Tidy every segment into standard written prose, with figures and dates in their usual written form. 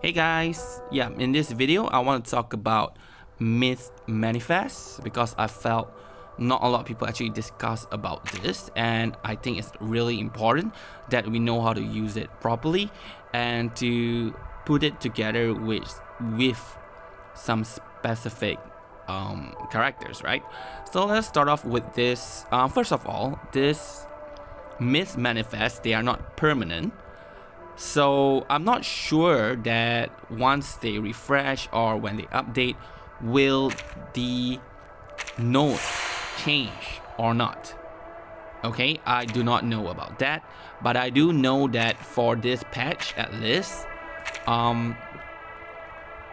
Hey guys, in this video I want to talk about Myth Manifest because I felt not a lot of people actually discuss about this, and I think it's really important that we know how to use it properly and to put it together with some specific characters, right? So let's start off with this. First of all, this Myth Manifest, they are not permanent. So I'm not sure that once they refresh or when they update, will the nodes change or not? Okay, I do not know about that, but I do know that for this patch at least,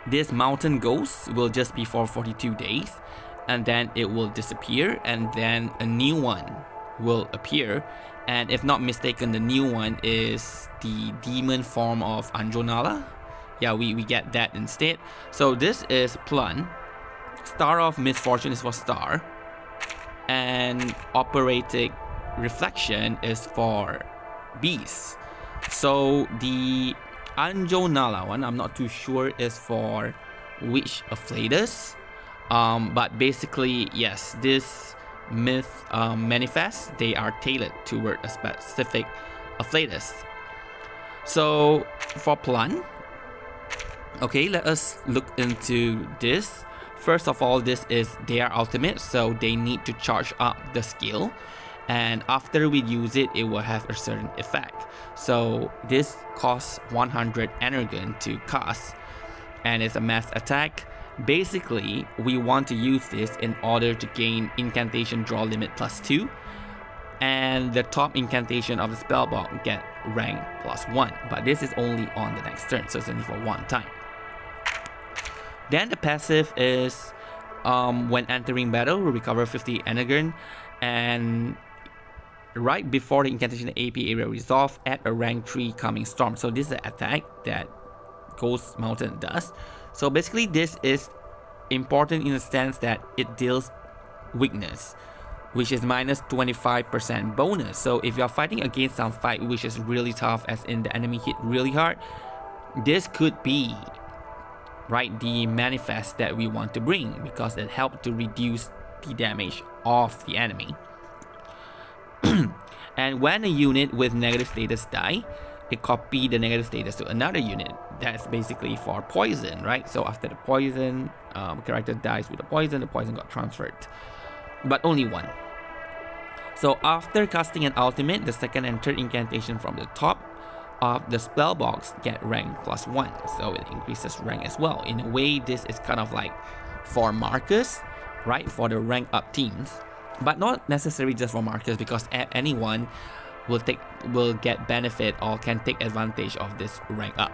this mountain ghost will just be for 42 days and then it will disappear and then a new one will appear. And if not mistaken, the new one is the demon form of Anjo. Yeah, we get that instead. So this is Plun. Star of Misfortune is for Star. And Operatic Reflection is for Beast. So the Anjo one, I'm not too sure is for which Afflatus. But basically, yes, this Myth Manifest, they are tailored toward a specific Afflatus. So for Plun, okay, let us look into this. First of all, this is their ultimate, so they need to charge up the skill, and after we use it, it will have a certain effect. So this costs 100 energon to cast, and it's a mass attack. Basically, we want to use this in order to gain incantation draw limit +2, and the top incantation of the spell block get rank +1, but this is only on the next turn, so it's only for one time. Then the passive is when entering battle, we recover 50 energon, and right before the incantation AP area resolve, add a rank 3 coming storm. So this is an attack that Ghost Mountain does. So basically this is important in the sense that it deals weakness, which is minus 25% bonus. So if you're fighting against some fight which is really tough, as in the enemy hit really hard, this could be the manifest that we want to bring, because it helps to reduce the damage of the enemy. And when a unit with negative status die, it copy the negative status to another unit. That's basically for poison, right? So after the poison, character dies with the poison got transferred, but only one. So after casting an ultimate, the second and third incantation from the top of the spell box get rank +1, so it increases rank as well. In a way, this is kind of like for Marcus, right? For the rank up teams, but not necessarily just for Marcus, because anyone will get benefit or can take advantage of this rank up.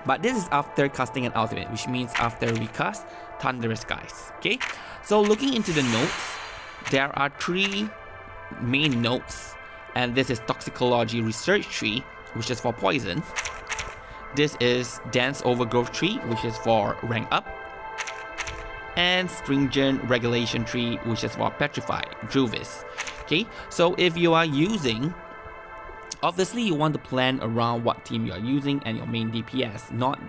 But this is after casting an ultimate, which means after we cast Thunderous Skies. Okay, so looking into the notes, there are 3 main notes, and this is Toxicology Research Tree, which is for poison. This is Dense Overgrowth Tree, which is for rank up, and Stringent Regulation Tree, which is for Petrify, Druvis. Okay, so if you are using, obviously you want to plan around what team you are using and your main DPS, not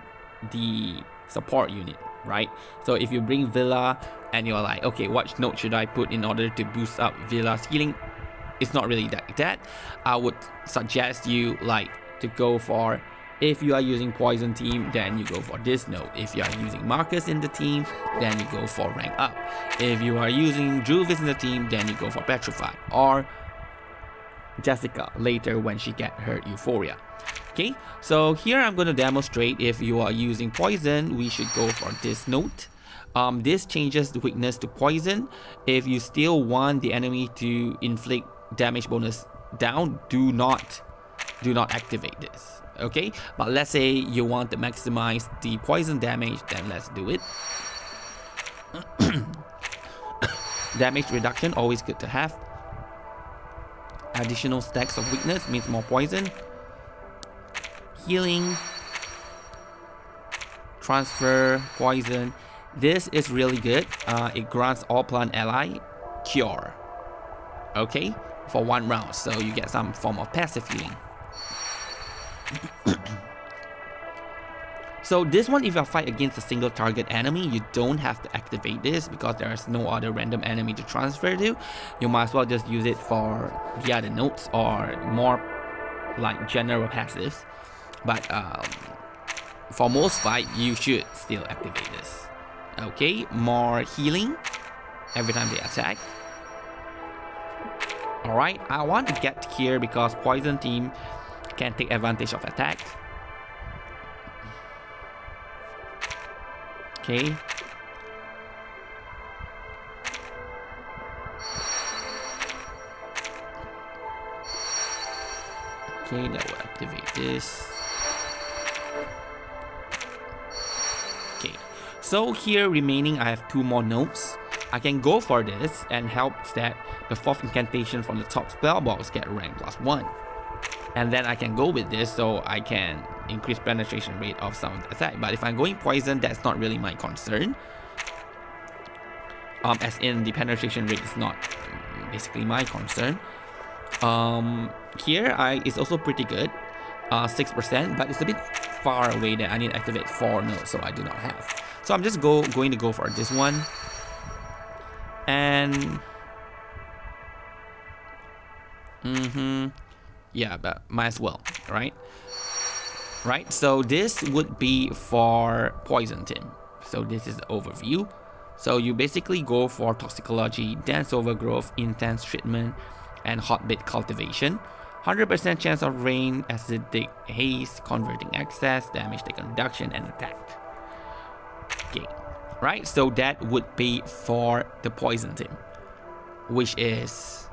the support unit, right? So if you bring Villa and you're like, okay, what note should I put in order to boost up Villa's healing? It's not really that. I would suggest you to go for, if you are using poison team, then you go for this note. If you are using Marcus in the team, then you go for rank up. If you are using Druvis in the team, then you go for Petrify, or Jessica later when she get her Euphoria. Okay, so here I'm going to demonstrate. If you are using poison, we should go for this note. This changes the weakness to poison. If you still want the enemy to inflict damage bonus down, do not activate this. Okay, but let's say you want to maximize the poison damage, then let's do it. Damage reduction, always good to have. Additional stacks of weakness means more poison. Healing, transfer, poison. This is really good. It grants all plant ally cure, okay, for 1 round, so you get some form of passive healing. So this one, if you fight against a single target enemy, you don't have to activate this because there is no other random enemy to transfer to. You might as well just use it for the other notes or more like general passives. But for most fight, you should still activate this. Okay, more healing every time they attack. Alright, I want to get here because Poison Team can take advantage of attack. Okay. Okay, that will activate this. Okay, so here remaining I have 2 more notes. I can go for this and helps that the 4th incantation from the top spell box get rank +1. And then I can go with this so I can increase penetration rate of some attack. But if I'm going poison, that's not really my concern. As in the penetration rate is not basically my concern. Here it's also pretty good, 6%, but it's a bit far away that I need to activate 4 nodes, so I do not have. So I'm just going to go for this one. And yeah, but might as well, right? Right, so this would be for Poison Team. So this is the overview. So you basically go for Toxicology, Dense Overgrowth, Intense Treatment, and Hotbit Cultivation. 100% chance of rain, acidic haze, converting excess, damage taken reduction, and attack. Okay, right, so that would be for the Poison Team, which is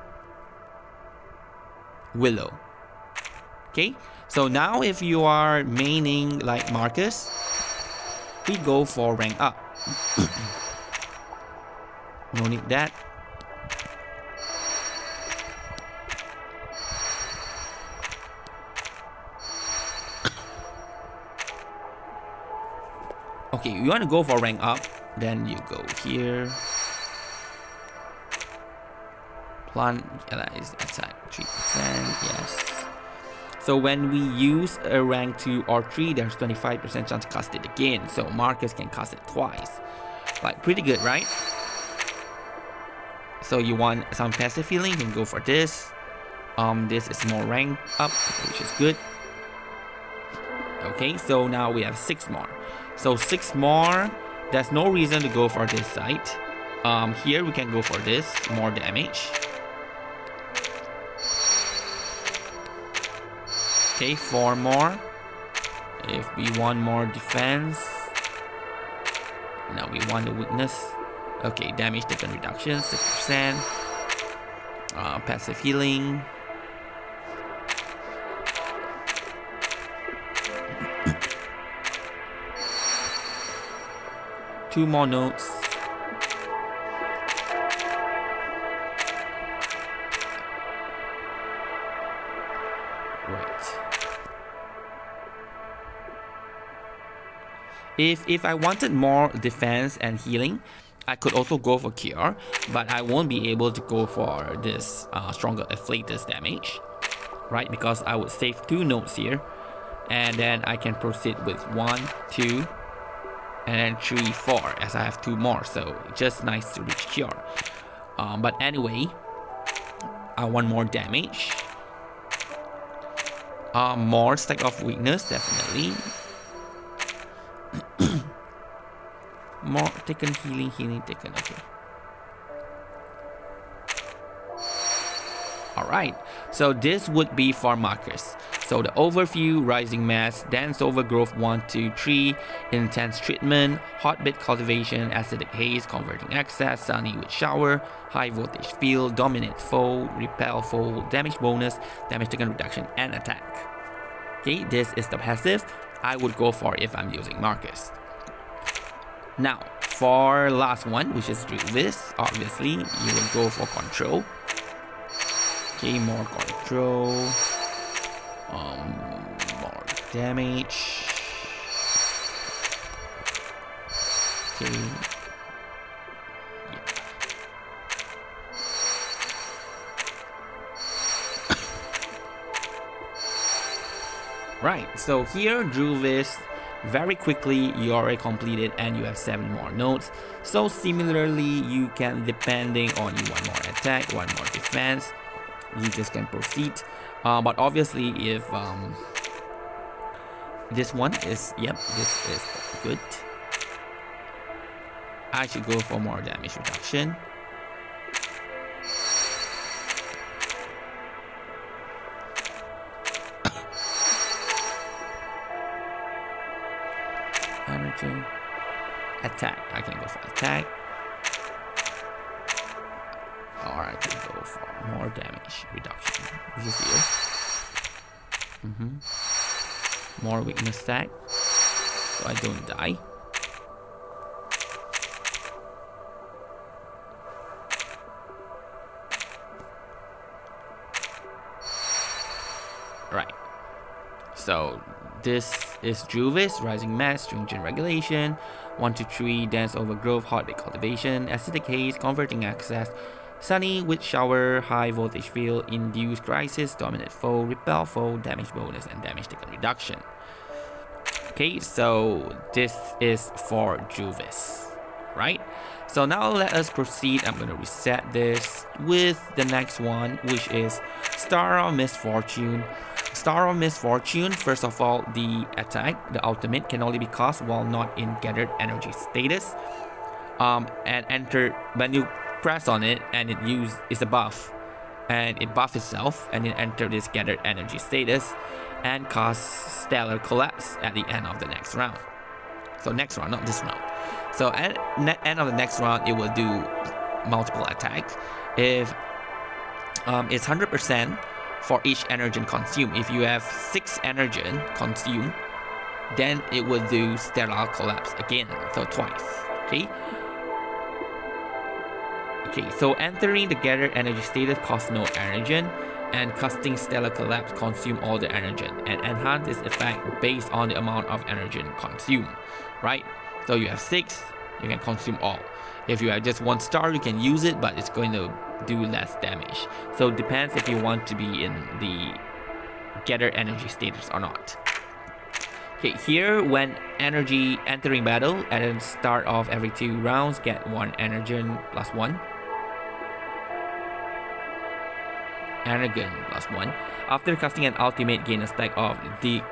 Willow. Okay, so now if you are maining like Marcus, we go for rank up. No need that. Okay, you want to go for rank up, then you go here. Plant allies attack 3%, yes. So when we use a rank 2 or 3, there's 25% chance to cast it again. So Marcus can cast it twice. Like, pretty good, right? So you want some passive healing, you can go for this. This is more rank up, which is good. Okay, so now we have 6 more. So 6 more, there's no reason to go for this side. Here we can go for this, more damage. Okay, 4 more. If we want more defense. Now we want the weakness. Okay, damage taken reduction, 6%. Passive healing. Two more notes. If I wanted more defense and healing, I could also go for cure, but I won't be able to go for this stronger afflictus damage, right? Because I would save 2 nodes here, and then I can proceed with 1, 2, and then 3, 4, as I have 2 more, so just nice to reach cure. But anyway, I want more damage, more stack of weakness, definitely. More taken healing taken, okay. Alright, so this would be for Marcus. So the overview, Rising Mass, Dense Overgrowth 1, 2, 3, Intense Treatment, Hotbit Cultivation, Acidic Haze, Converting Excess, Sunny with Shower, High Voltage Field, Dominate Foe, Repel Foe, Damage Bonus, Damage Taken Reduction, and Attack. Okay, this is the passive I would go for if I'm using Marcus. Now, for last one, which is Druvis, obviously, you will go for control. Okay, more control. More damage. Okay. Yeah. Right, so here Druvis very quickly. You already completed and you have 7 more nodes. So similarly, you can, depending on you want more attack, want more defense, you just can proceed. But obviously if this one is, yep, this is good, I should go for more damage reduction. Energy. Attack. I can go for attack. Or I can go for more damage reduction. Which is here. More weakness stack. So I don't die. Right. So this is Druvis, Rising Mass, Stringent Regulation, 1 to 3, Dense Overgrowth, Hot Day Cultivation, Acidic Haze, Converting Access, Sunny, Witch Shower, High Voltage Field, Induce Crisis, Dominate Foe, Repel Foe, Damage Bonus, and Damage Taken Reduction. Okay, so this is for Druvis, right? So now let us proceed. I'm going to reset this with the next one, which is Star of Misfortune. Star of Misfortune, first of all, the attack, the ultimate, can only be cast while not in gathered energy status. And enter when you press on it and it's a buff, and it buffs itself, and then enter this gathered energy status and cast Stellar Collapse at the end of the next round. So next round, not this round. So at end of the next round, it will do multiple attacks. If it's 100% for each energen consumed. If you have 6 energen consumed, then it will do Stellar Collapse again, so twice. Okay. Okay, so entering the gathered energy status costs no energen, and casting Stellar Collapse consume all the energen and enhance its effect based on the amount of energen consumed. Right? So you have 6, you can consume all. If you have just 1 star, you can use it, but it's going to do less damage. So it depends if you want to be in the gathered energy status or not. Okay, here when energy entering battle at the start of every 2 rounds, get 1 energen plus 1. Energen plus 1. After casting an ultimate, gain a stack of the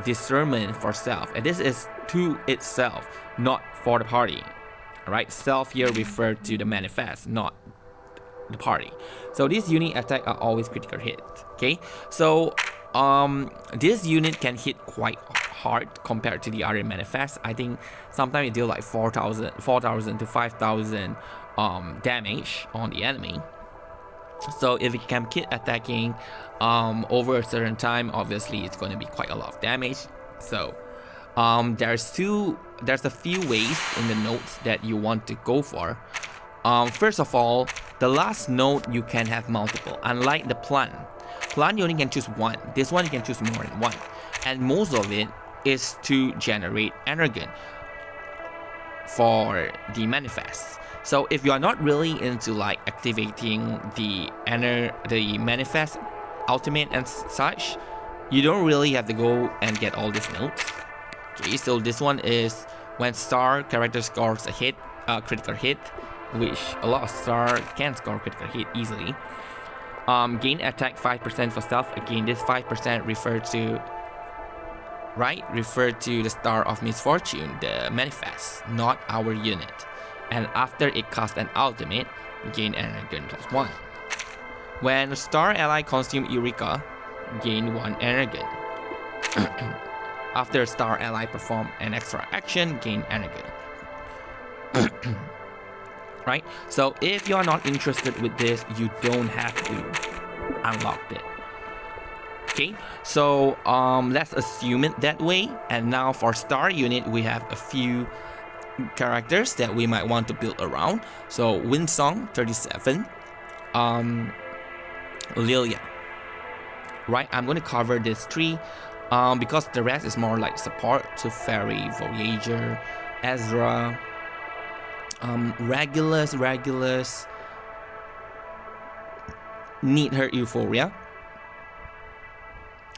discernment for self, and this is to itself, not for the party. Alright, self here referred to the manifest, not the party. So these unit attack are always critical hit. Okay, so this unit can hit quite hard compared to the other manifest. I think sometimes it deal like 4,000 to 5,000 damage on the enemy. So if it can keep attacking over a certain time, obviously it's going to be quite a lot of damage. So there's a few ways in the nodes that you want to go for. First of all, the last node you can have multiple. Unlike the plant you only can choose 1. This one you can choose more than 1, and most of it is to generate energen for the manifest. So if you are not really into like activating the manifest ultimate and such, you don't really have to go and get all these nodes. Okay, so this one is when star character scores a hit, critical hit, which a lot of star can score critical hit easily. Gain attack 5% for stealth. Again, this 5% referred to the Star of Misfortune, the manifest, not our unit. And after it casts an ultimate, gain energen plus 1. When star ally consume Eureka, gain 1 energen. After star ally perform an extra action, gain energen. Right? So if you are not interested with this, you don't have to unlock it. Okay, so let's assume it that way. And now for star unit, we have a few characters that we might want to build around. So Windsong 37, Lilya. Right, I'm going to cover this 3 because the rest is more like support to Fairy, Voyager, Ezra, Regulus need her Euphoria.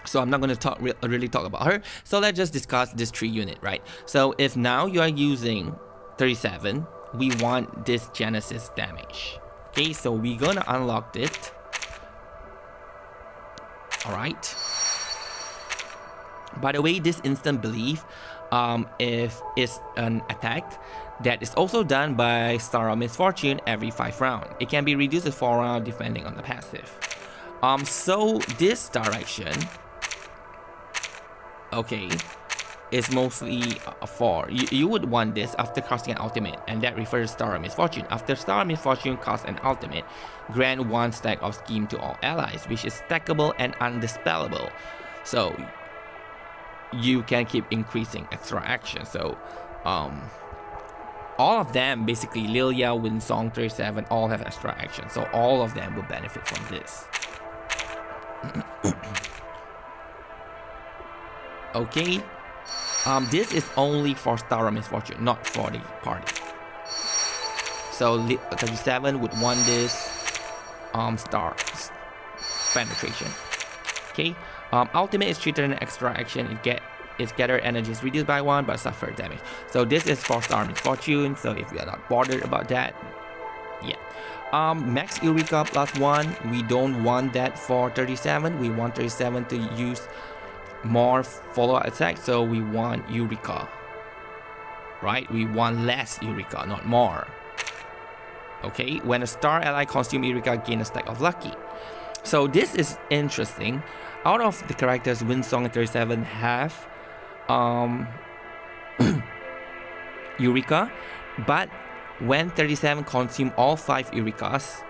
So I'm not going to really talk about her. So let's just discuss this 3 unit, right? So if now you are using 37, we want this Genesis damage. Okay, so we're gonna unlock it. Alright. By the way, this instant belief, if it's an attack that is also done by Star of Misfortune every 5 rounds. It can be reduced to 4 rounds depending on the passive. So this direction, okay, is mostly a 4. You would want this after casting an ultimate, and that refers to Star of Misfortune. After Star of Misfortune casts an ultimate, grant 1 stack of scheme to all allies, which is stackable and undispellable. So you can keep increasing extra action. So all of them, basically Lilya, Windsong, 37, all have extra action. So all of them will benefit from this. Okay. This is only for Star of Misfortune, not for the party. So 37 would want this star penetration. Okay. Ultimate is treated an extra action. Its gather energy is reduced by 1 but suffer damage. So this is for Star of Misfortune. So if you are not bothered about that, yeah. Max Eureka plus 1. We don't want that for 37. We want 37 to use more follow-up attack, so we want Eureka, right? We want less Eureka, not more. Okay, when a star ally consumes Eureka, gain a stack of lucky. So this is interesting. Out of the characters, Windsong and 37 have Eureka, but when 37 consume all 5 Eurekas,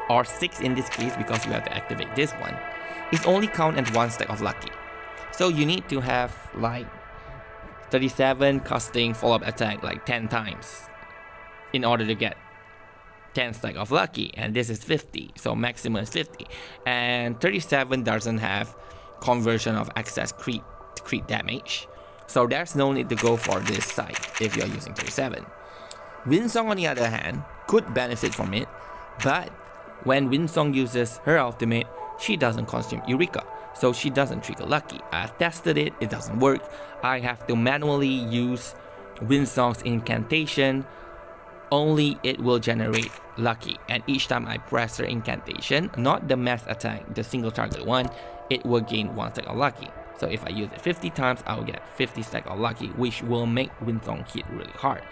or 6 in this case because we have to activate this one, it only count as 1 stack of lucky. So you need to have like 37 casting follow-up attack like 10 times in order to get 10 stack of lucky, and this is 50, so maximum is 50. And 37 doesn't have conversion of excess crit damage, so there's no need to go for this side if you're using 37. Windsong on the other hand could benefit from it, but when Windsong uses her ultimate, she doesn't consume Eureka, so she doesn't trigger lucky. I've tested it, it doesn't work. I have to manually use Windsong's incantation. Only it will generate lucky, and each time I press her incantation, not the mass attack, the single target one, it will gain 1 stack of lucky. So if I use it 50 times, I will get 50 stack of lucky, which will make Windsong hit really hard.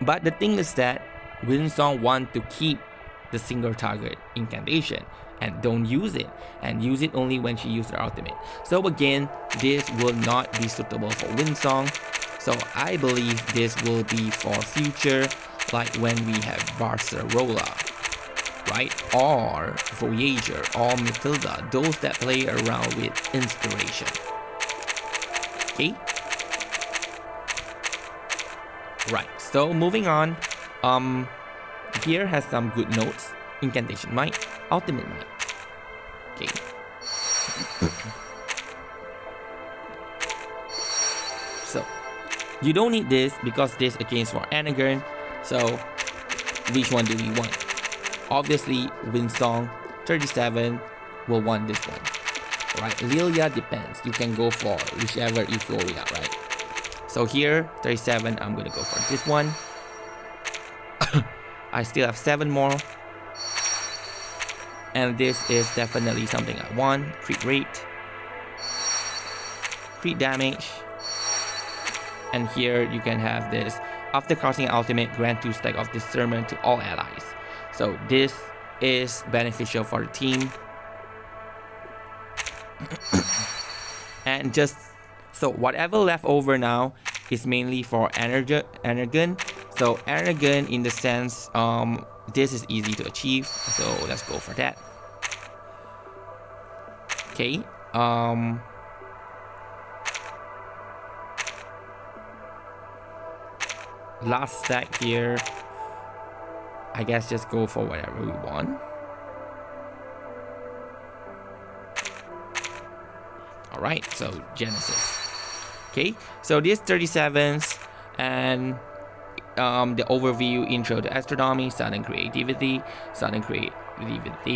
But the thing is that Windsong want to keep the single target incantation and don't use it, and use it only when she uses her ultimate. So again, this will not be suitable for Windsong. So I believe this will be for future, like when we have Barcarola, right? Or Voyager or Matilda, those that play around with inspiration. Okay? Right, so moving on. Here has some good notes. Incantation Might, Ultimate Might. Okay. So, you don't need this because this against for Anagram. So, which one do we want? Obviously, Windsong 37 will want this one. Right? Lilya depends. You can go for whichever Euphoria, right? So here, 37, I'm gonna go for this one. I still have 7 more. And this is definitely something I want. Crit rate, crit damage, and here you can have this. After casting an ultimate, grant 2 stack of discernment to all allies. So this is beneficial for the team. And just so whatever left over now is mainly for Energon. So Energon, in the sense, this is easy to achieve, so let's go for that. Okay. Last stack here. I guess just go for whatever we want. Alright, so Genesis. Okay, so these 37s and the overview, intro to astronomy, sudden creativity,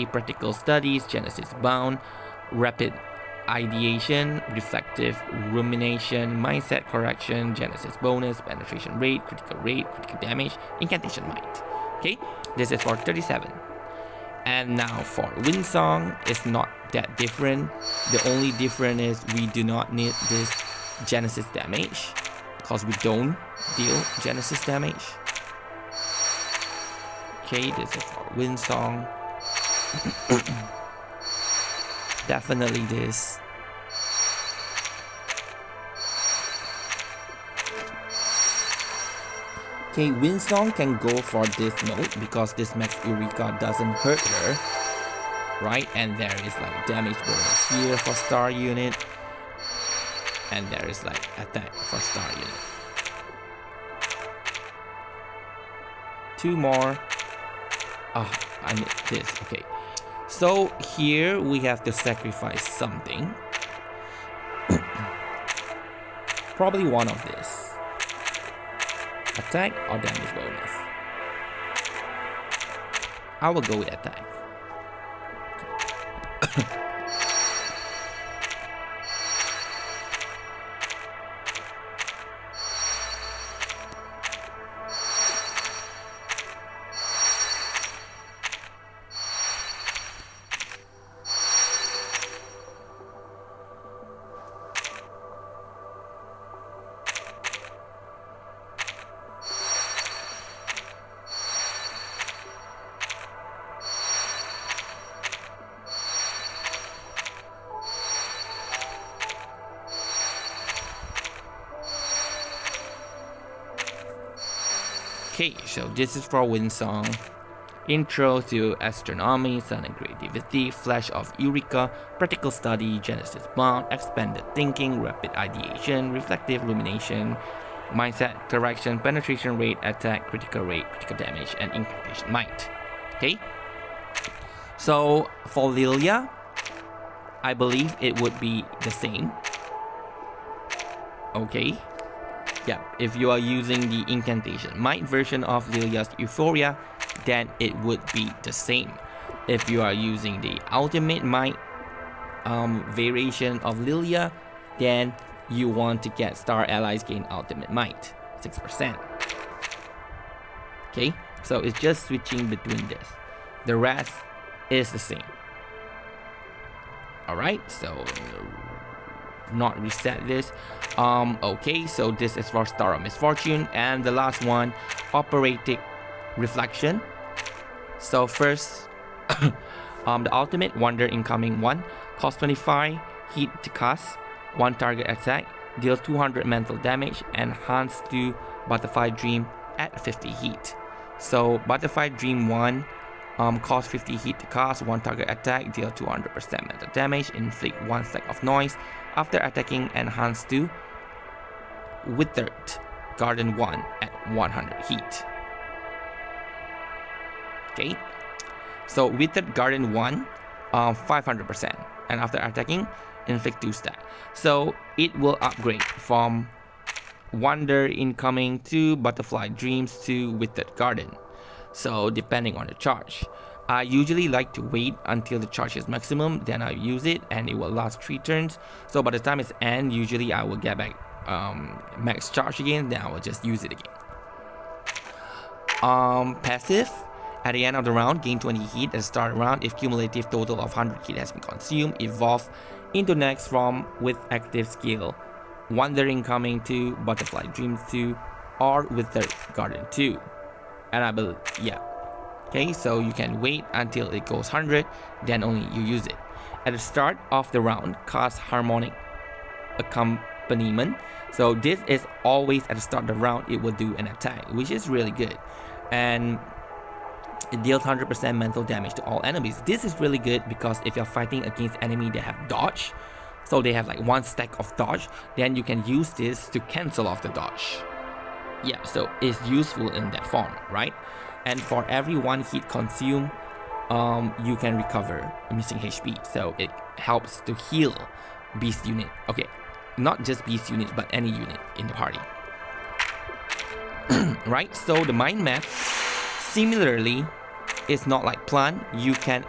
practical studies, Genesis bound, rapid ideation, reflective rumination, mindset correction, genesis bonus, penetration rate, critical damage, incantation might. Okay, this is for 37. And now for Windsong, it's not that different. The only difference is we do not need this genesis damage because we don't deal genesis damage. Okay, this is for Windsong. Definitely this. Okay, Windsong can go for this node because this max Eureka doesn't hurt her, right? And there is like damage bonus here for star unit, and there is like attack for star unit. 2 more. I need this. Okay, so here we have to sacrifice something. Probably one of this. Attack or damage bonus. I will go with attack. Okay, so this is for Windsong. Intro to Astronomy, Sun and Creativity, Flash of Eureka, Practical Study, Genesis Bound, Expanded Thinking, Rapid Ideation, Reflective Rumination, Mindset Correction, Penetration Rate, Attack, Critical Damage, and Incantation Might. Okay? So, for Lilya, I believe it would be the same. Okay? Yeah, if you are using the Incantation Might version of Lilya's Euphoria, then it would be the same. If you are using the Ultimate Might variation of Lilya, then you want to get Star Allies gain Ultimate Might, 6%. Okay, so it's just switching between this. The rest is the same. Alright, so not reset this. Okay, so this is for Star of Misfortune, and the last one, Operatic Reflection. So first, the ultimate Wonder incoming 1, cost 25 heat to cast, 1 target attack, deal 200 mental damage, enhance to Butterfly Dream at 50 heat. So Butterfly Dream 1 cost 50 heat to cast, 1 target attack, deal 200% mental damage, inflict 1 stack of noise. After attacking, enhance to Withered Garden 1 at 100 heat. Okay, so Withered Garden 1, 500%, and after attacking, inflict 2 stack. So it will upgrade from Wonder incoming to Butterfly Dreams to Withered Garden. So depending on the charge. I usually like to wait until the charge is maximum, then I use it, and it will last 3 turns. So by the time it's end, usually I will get back max charge again, then I will just use it again. Passive, at the end of the round, gain 20 heat at the start of the round. If cumulative total of 100 heat has been consumed, evolve into next form with active skill. Wonder incoming to Butterfly Dreams 2 or Withered Garden 2. And I believe, yeah. Okay, so you can wait until it goes 100, then only you use it. At the start of the round, cast Harmonic Accompaniment. So this is always at the start of the round, it will do an attack, which is really good. And it deals 100% mental damage to all enemies. This is really good because if you're fighting against enemy that have dodge, so they have like 1 stack of dodge, then you can use this to cancel off the dodge. Yeah, so it's useful in that form, right? And for every 1 heat consumed, you can recover missing HP. So it helps to heal beast unit. Okay, not just beast unit, but any unit in the party. Right, so the mind map, similarly, is not like plan. You can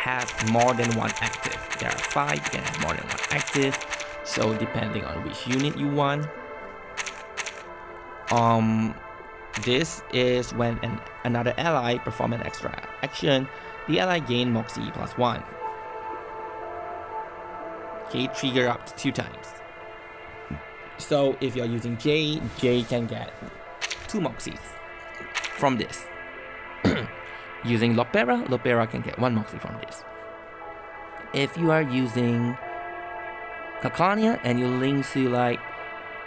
have more than one active. There are 5, you can have more than one active. So depending on which unit you want. This is when another ally perform an extra action. The ally gain Moxie +1. Okay, trigger up to 2 times. So if you're using Jay can get 2 Moxies from this. Using Lopera can get 1 Moxie from this. If you are using Calcania and you link to like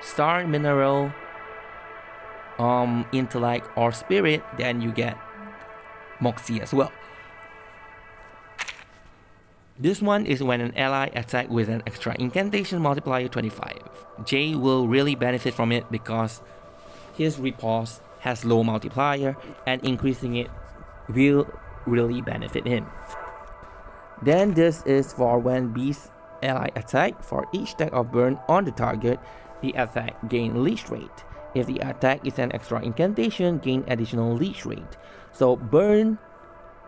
Star, Mineral, Intellect or Spirit, then you get Moxie as well. This one is when an ally attacks with an extra incantation multiplier 25. Jay will really benefit from it because his riposte has low multiplier and increasing it will really benefit him. Then this is for when beast ally attack. For each stack of burn on the target, the attack gain leech rate. If the attack is an extra incantation, gain additional leech rate. So burn,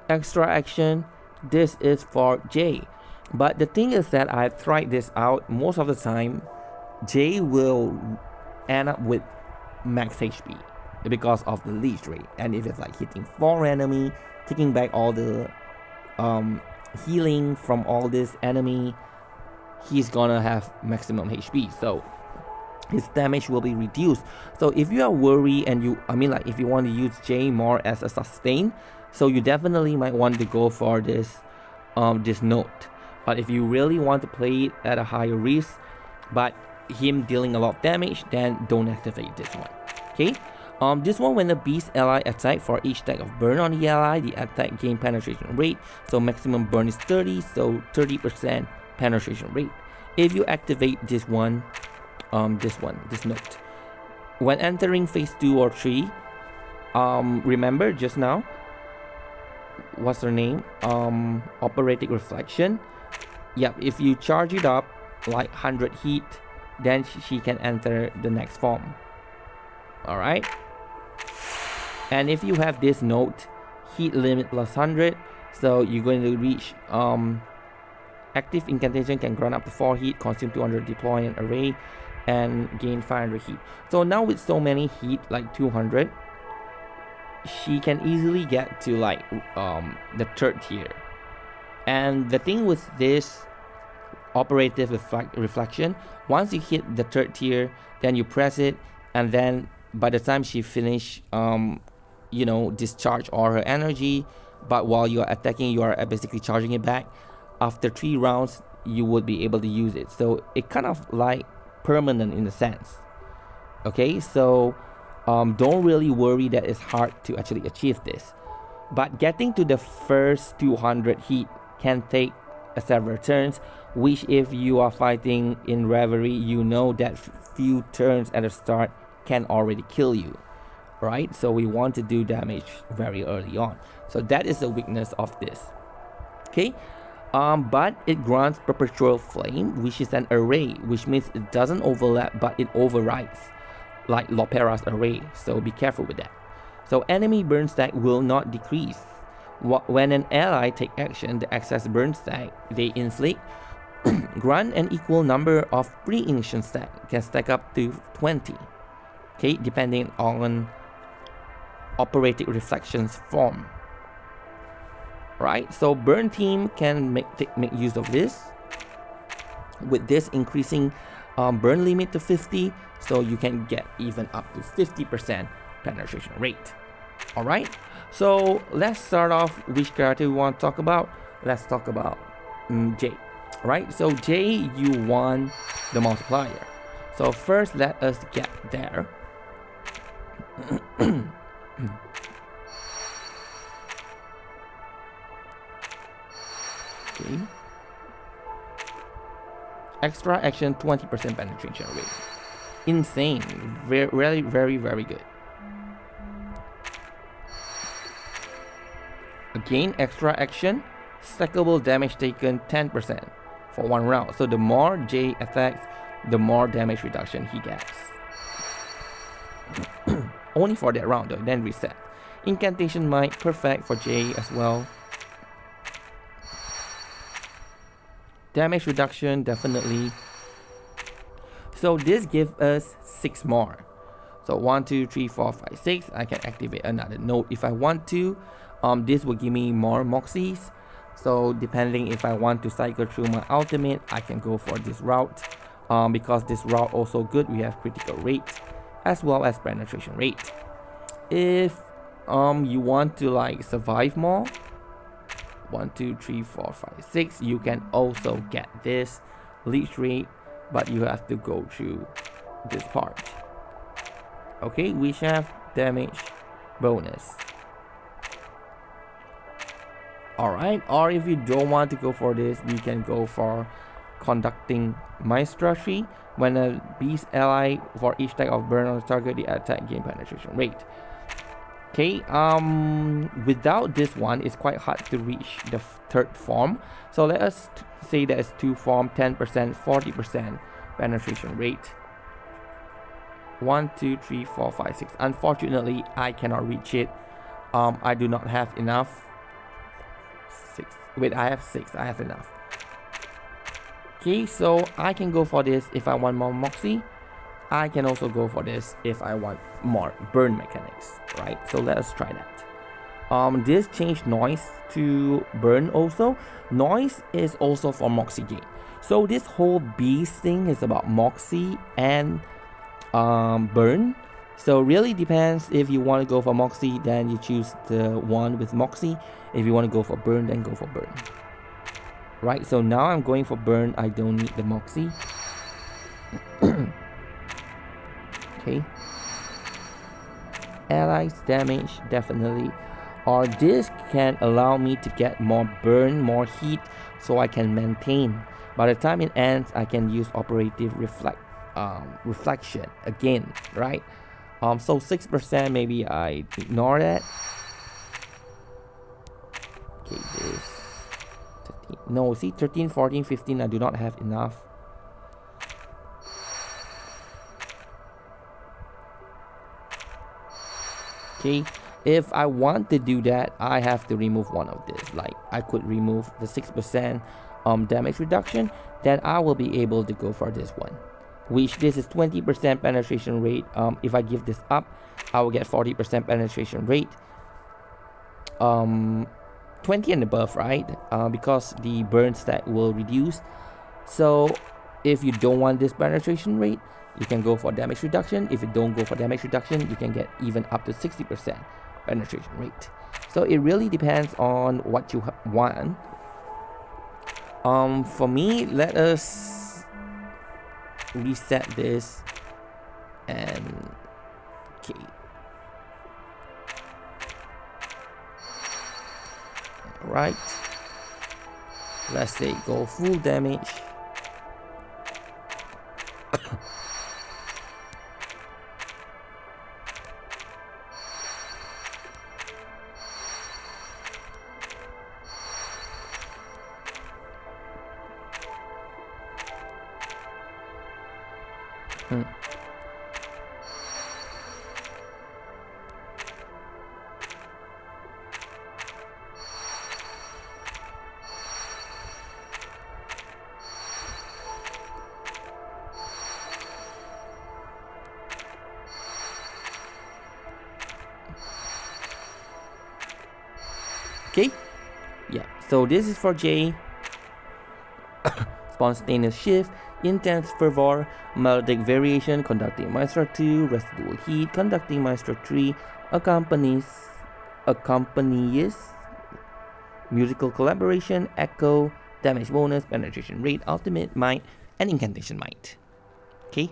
extra action, this is for Jay. But the thing is that I've tried this out. Most of the time, Jay will end up with max HP because of the leech rate. And if it's like hitting 4 enemy, taking back all the healing from all this enemy, he's gonna have maximum HP. So his damage will be reduced. So if you are worried and if you want to use Jay more as a sustain, so you definitely might want to go for this note. But if you really want to play it at a higher risk, but him dealing a lot of damage, then don't activate this one. Okay. This one, when the beast ally attack, for each stack of burn on the ally, the attack gain penetration rate. So maximum burn is 30, so 30% penetration rate. If you activate this one, this note, when entering phase 2 or 3, remember just now, what's her name? Operatic Reflection. Yep, if you charge it up like 100 heat, then she can enter the next form. Alright. And if you have this note, heat limit +100, so you're going to reach active incantation can grant up to 4 heat, consume 200, deploy an array, and gain 500 heat. So now with so many heat, like 200, she can easily get to like the 3rd tier. And the thing with this operative reflection, once you hit the 3rd tier, then you press it, and then by the time she finish discharge all her energy, but while you are attacking, you are basically charging it back. After 3 rounds, you would be able to use it. So it kind of like permanent in a sense. Okay, so don't really worry that it's hard to actually achieve this. But getting to the first 200 heat can take several turns, which if you are fighting in Reverie, you know that few turns at the start can already kill you, right? So we want to do damage very early on. So that is the weakness of this. Okay, but it grants Perpetual Flame, which is an array, which means it doesn't overlap, but it overrides, like Lopera's array. So be careful with that. So enemy burn stack will not decrease. When an ally take action, the excess burn stack they inflict grant an equal number of pre-ignition stack, can stack up to 20. Okay, depending on operatic reflections form. Right, so burn team can make use of this. With this increasing burn limit to 50, so you can get even up to 50% penetration rate. All right, so let's start off which character we want to talk about. Let's talk about Jay. Right, so Jay, you want the multiplier. So first, let us get there. Okay. Extra action, 20% penetration rate. Insane. Very, very, very good. Again, extra action, stackable damage taken 10% for 1 round. So the more Jay attacks, the more damage reduction he gets. Only for that round though, then reset. Incantation might perfect for Jay as well. Damage reduction, definitely. So this gives us 6 more. So 1, 2, 3, 4, 5, 6. I can activate another node if I want to. This will give me more Moxies. So depending if I want to cycle through my ultimate, I can go for this route. Because this route also good, we have critical rate as well as penetration rate. If you want to like survive more, 1, 2, 3, 4, 5, 6, you can also get this leech rate, but you have to go through this part. Okay, we have damage bonus. Alright, or if you don't want to go for this, we can go for conducting maestry. When a beast ally for each type of burn on the target, the attack gain penetration rate. Okay, without this one, it's quite hard to reach the third form. So let us say that it's 2 form, 10%, 40% penetration rate. 1, 2, 3, 4, 5, 6. Unfortunately, I cannot reach it. I do not have enough. 6. Wait, I have 6. I have enough. Okay, so I can go for this if I want more Moxie. I can also go for this if I want more burn mechanics, right? So let us try that. This changed noise to burn also. Noise is also for Moxie gain. So this whole beast thing is about Moxie and burn. So really depends. If you want to go for Moxie, then you choose the one with Moxie. If you want to go for burn, then go for burn. Right, so now I'm going for burn. I don't need the Moxie. Okay. Allies damage, definitely. Or this can allow me to get more burn, more heat, so I can maintain. By the time it ends, I can use operative reflection again, right? So 6%, maybe I ignore that. Okay, this 13. No, see, 13, 14, 15, I do not have enough. Okay, if I want to do that, I have to remove one of this. Like, I could remove the 6% damage reduction, then I will be able to go for this one, which this is 20% penetration rate. If I give this up, I will get 40% penetration rate. 20 and above, right? Because the burn stat will reduce. So if you don't want this penetration rate, you can go for damage reduction. If you don't go for damage reduction, you can get even up to 60% penetration rate. So it really depends on what you want. For me, let us reset this and okay. Right. Let's say go full damage. Okay, yeah, so this is for J. Spontaneous shift, intense fervor, melodic variation, conducting maestro 2, residual heat, conducting maestro 3, accompanies, musical collaboration, echo, damage bonus, penetration rate, ultimate might, and incantation might. Okay.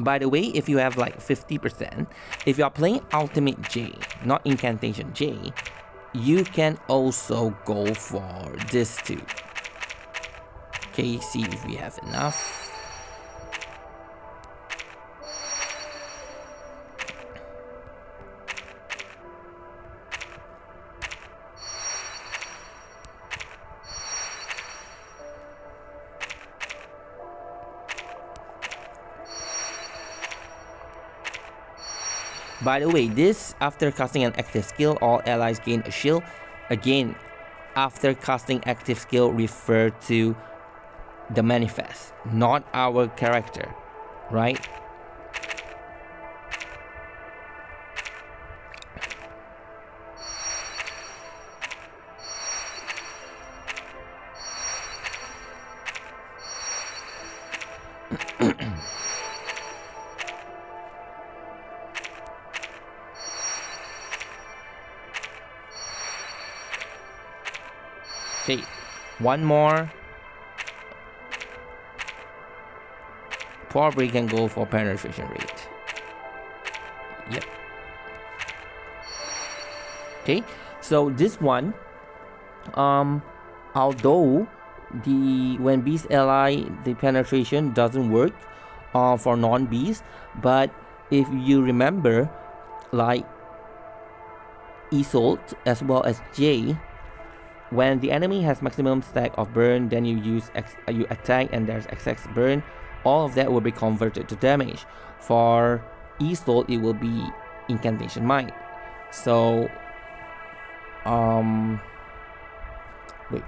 By the way, if you have like 50%, if you are playing Ultimate J, not Incantation J, you can also go for this too. Okay, see if we have enough. By the way, this, after casting an active skill, all allies gain a shield Again, after casting active skill refer to the manifest, not our character, right? Okay, one more. Probably can go for penetration rate. Yep. Okay, so this one, although when beast ally, the penetration doesn't work for non-beast, but if you remember, like Isolde as well as J, when the enemy has maximum stack of burn, then you attack and there's XX burn, all of that will be converted to damage. For Isolde, it will be incantation might. So wait.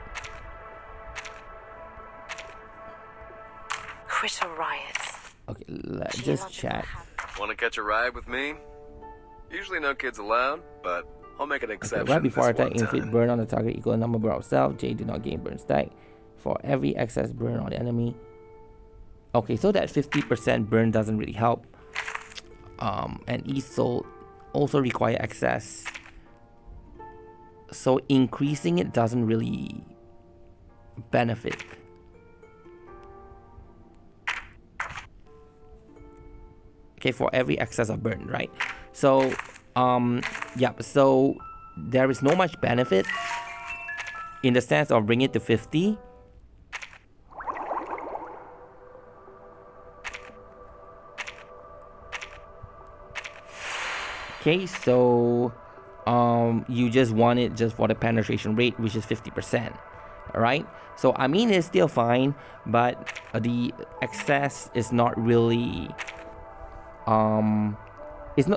Critter riots. Okay, let's just check. Want to catch a ride with me? Usually no kids allowed, but I'll make an exception. Okay, right before this one attack, inflict time. burn on the target equal to number burn of self. J do not gain burn stack for every excess burn on the enemy. Okay, so that 50% burn doesn't really help. And Isolde also require access. So increasing it doesn't really benefit. Okay, for every excess of burn, right? So, yep, so there is no much benefit in the sense of bring it to 50. Okay, so you just want it just for the penetration rate, which is 50%. Alright, so I mean it's still fine, but the excess is not really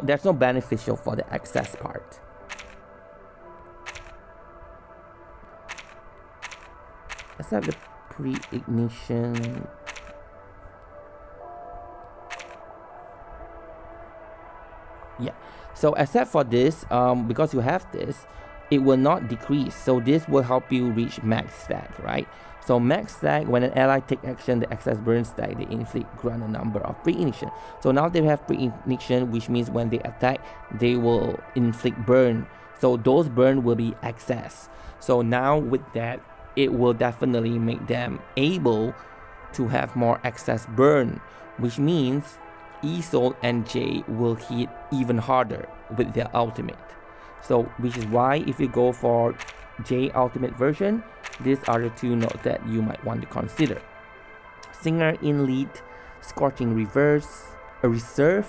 there's no beneficial for the excess part. Let's have the pre-ignition. Yeah, so except for this, because you have this, it will not decrease. So this will help you reach max stack, right? So max stack, when an ally take action, the excess burn stack, they inflict grant a number of pre-ignition. So now they have pre-ignition, which means when they attack, they will inflict burn. So those burn will be excess. So now with that, it will definitely make them able to have more excess burn, which means Isolde and J will hit even harder with their ultimate. So which is why if you go for J ultimate version, these are the two notes that you might want to consider. Singer in lead, Scorching Reverse, a Reserve,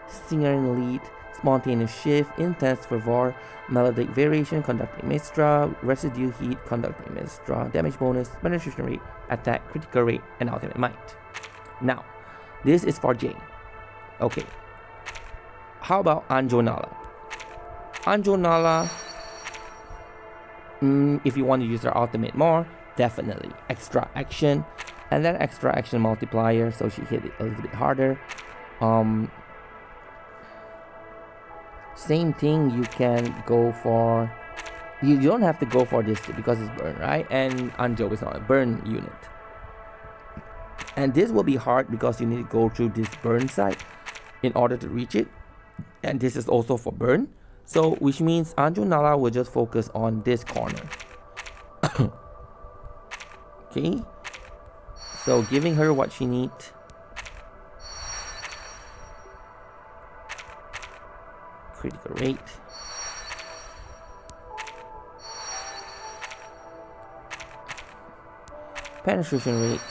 Singer in lead, Spontaneous Shift, Intense Fervor, Melodic Variation, Conducting Mistra, Residue Heat, Conducting Mistra, Damage Bonus, Penetration Rate, Attack, Critical Rate, and Ultimate Might. Now, this is for J. Okay. How about Anjo Nala? Anjo Nala, if you want to use their ultimate more, definitely extra action, and then extra action multiplier, so she hit it a little bit harder. Same thing, you can go for, you don't have to go for this because it's burn, right? And Anjo is not a burn unit, and this will be hard because you need to go through this burn site in order to reach it, and this is also for burn. So which means Anjo Nala will just focus on this corner. Okay, so giving her what she needs. Critical rate. Penetration rate.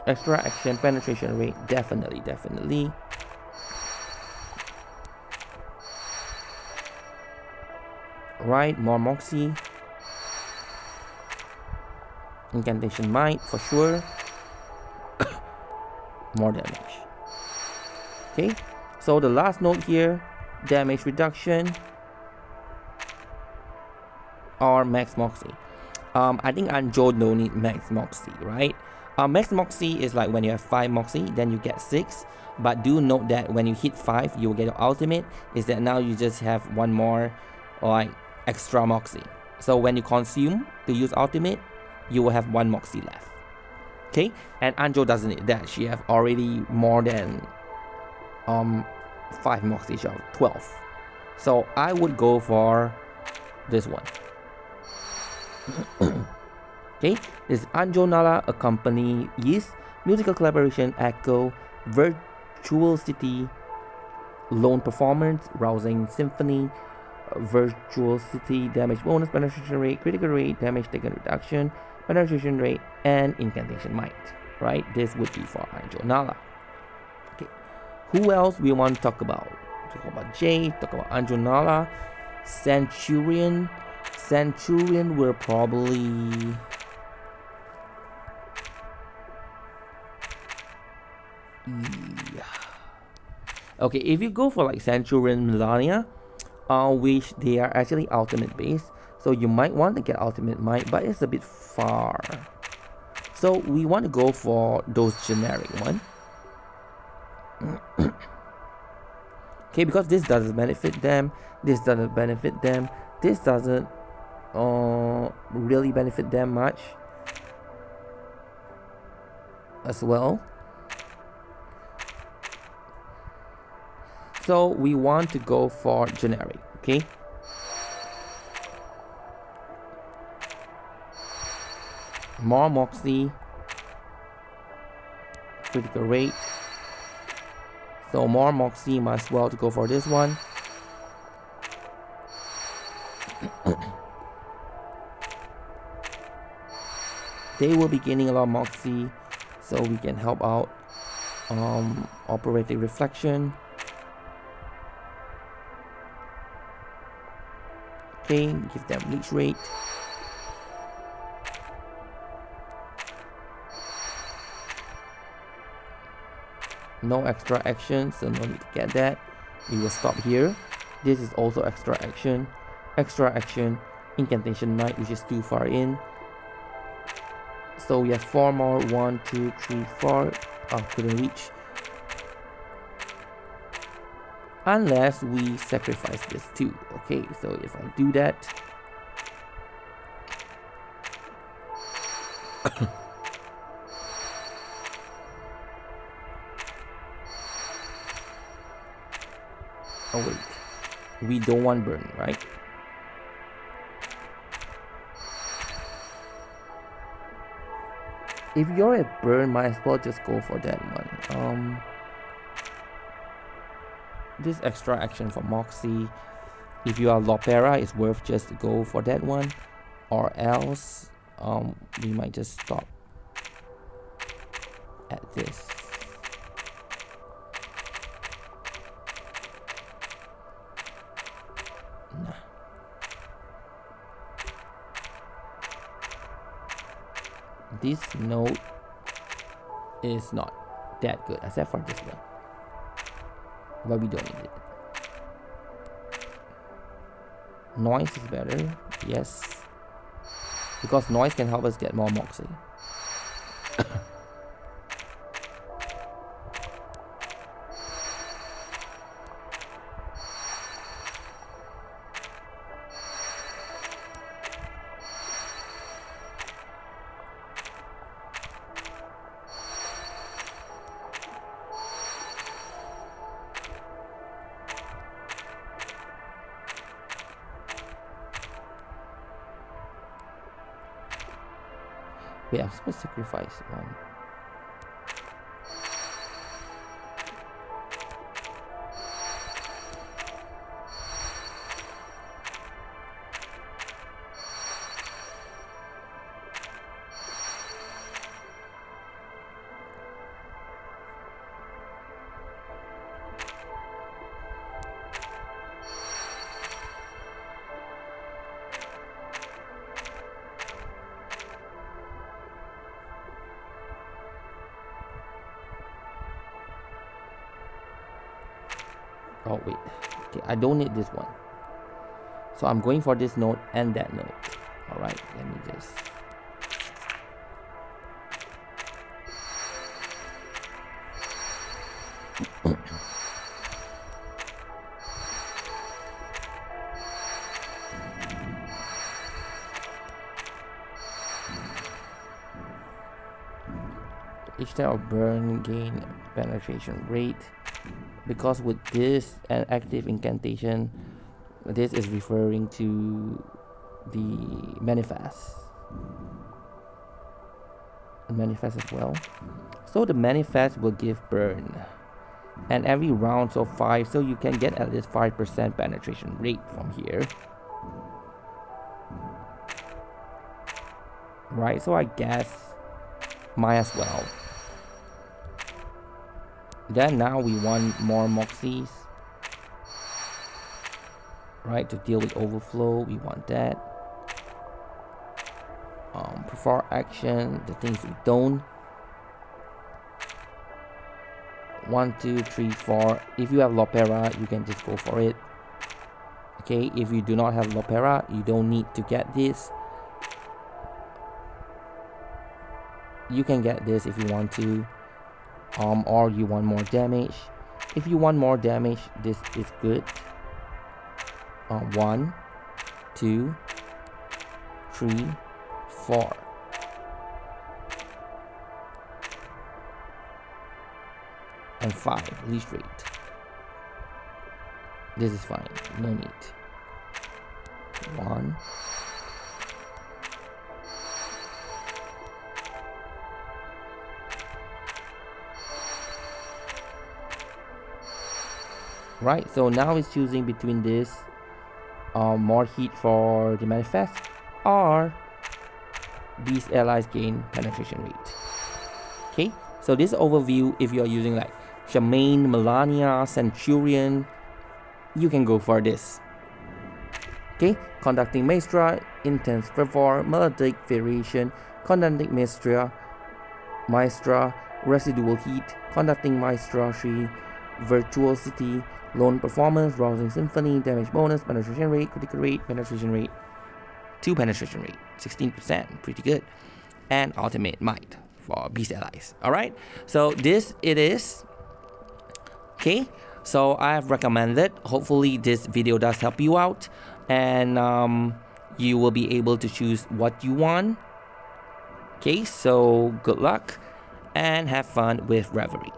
Extra action, penetration rate, definitely. Right, more Moxie. Incantation Might, for sure. more damage. Okay, so the last note here, damage reduction or max Moxie. I think Anjo don't need max Moxie, right? Max Moxie is like when you have 5 Moxie, then you get 6. But do note that when you hit 5, you will get your ultimate. Is that now you just have 1 more like extra Moxie. So when you consume to use ultimate, you will have 1 Moxie left. Okay, and Anjo doesn't need that. She have already more than 5 Moxie, she have 12. So I would go for this one. Okay, this Anjo Nala accompany is musical collaboration, echo, virtuosity, lone performance, rousing symphony, virtuosity, damage bonus, penetration rate, critical rate, damage taken reduction, penetration rate, and incantation might. Right, this would be for Anjo Nala. Okay, who else we want to talk about? Talk about Jay, talk about Anjo Nala, Centurion. Centurion will probably okay, if you go for like Centurion Melania, which they are actually ultimate based, so you might want to get ultimate might, but it's a bit far. So we want to go for those generic one. Okay, because this doesn't benefit them, this doesn't benefit them, this doesn't really benefit them much as well. So we want to go for generic, okay? More Moxie, critical rate. So more Moxie, might as well to go for this one. They will be gaining a lot of Moxie, so we can help out. Operating reflection. Okay, give them leech rate. No extra action, so no need to get that. We will stop here. This is also extra action. Extra action, incantation might, which is too far in. So we have 4 more. 1, 2, 3, 4. Oh, couldn't reach. Unless we sacrifice this too. Okay, so if I do that, oh wait, we don't want burn, right? If you're at burn, might as well just go for that one. This extra action for Moxie, if you are Lopera, it's worth just to go for that one, or else we might just stop at this. Nah. This node is not that good, except for this one. But we don't need it. Noise is better, yes, because noise can help us get more Moxie. Wait, I'm supposed to sacrifice one. Oh wait, okay, I don't need this one. So I'm going for this node and that node. Alright, let me just... Each type of burn gain penetration rate, because with this an active incantation, this is referring to the manifest as well. So the manifest will give burn, and every round, so 5, so you can get at least 5% penetration rate from here, right? So I guess might as well. Then now we want more Moxies, right, to deal with overflow. We want that. Perform action, the things we don't. 1, 2, 3, 4. If you have Lopera, you can just go for it. Okay, if you do not have Lopera, you don't need to get this. You can get this if you want to. Or you want more damage. If you want more damage, this is good. 1, 2, 3, 4. And 5, least rate. This is fine, no need. 1. Right, so now it's choosing between this, more heat for the manifest, or these allies gain penetration rate. Okay, so this overview, if you are using like Shamane, Melania, Centurion, you can go for this. Okay, conducting Maestra, intense fervor, melodic variation, conducting Maestra, residual heat, conducting Maestra 3, virtuosity, lone performance, rousing symphony, damage bonus, penetration rate, critical rate, penetration rate, 2 penetration rate, 16%, pretty good, and ultimate might for beast allies. All right, so this it is. Okay, so I have recommended. Hopefully this video does help you out, and you will be able to choose what you want. Okay, so good luck and have fun with Reverie.